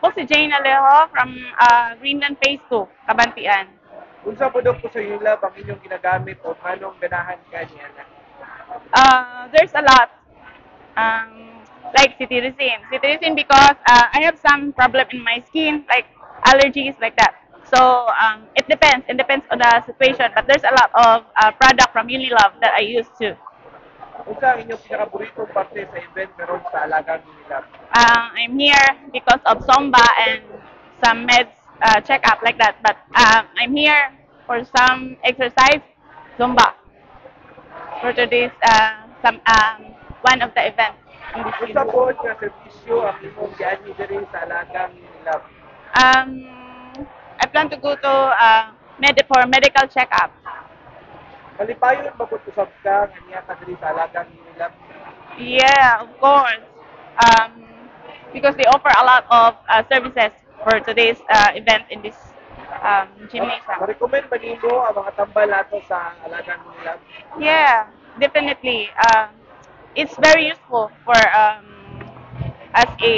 Ako si Jane Alejo from Greenland Phase 2, Kabantian. Unsa po daw po sa Unilab ang inyong ginagamit o manong ganahan ka niya na? There's a lot. Like cetirizine. Cetirizine because I have some problem in my skin, like allergies, like that. So it depends. It depends on the situation. But there's a lot of product from Unilove that I use too. Unsa ang inyong pinakaburitong parte sa event karon sa Alagang Unilab? I'm here because of Zumba and some meds checkup like that. But I'm here for some exercise, Zumba, for today's some one of the events in this Unsa unit. po nga serbisyo ang imong gianhi diri sa Alagang Unilab? Um, I plan to go to for medical checkup. Malipayon ba po usab ka nga niya ka diri sa Alagang Unilab? Yeah, of course. Um, because they offer a lot of services for today's event in this gymnasium. Ma-recommend ba nimo ang mga tambal nato sa Alagang Unilab? Yeah, definitely. It's very useful for as a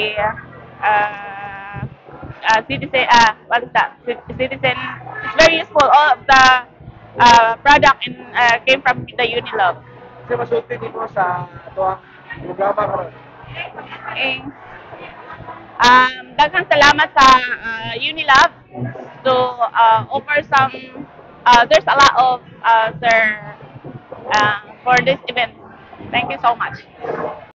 citizen. What is that? Citizen. It's very useful. All of the product came from the Unilove. Kasi masulti nimo sa atuang programa karon. Eh, daghang salamat sa Unilab to offer some. There's a lot of sir for this event. Thank you so much.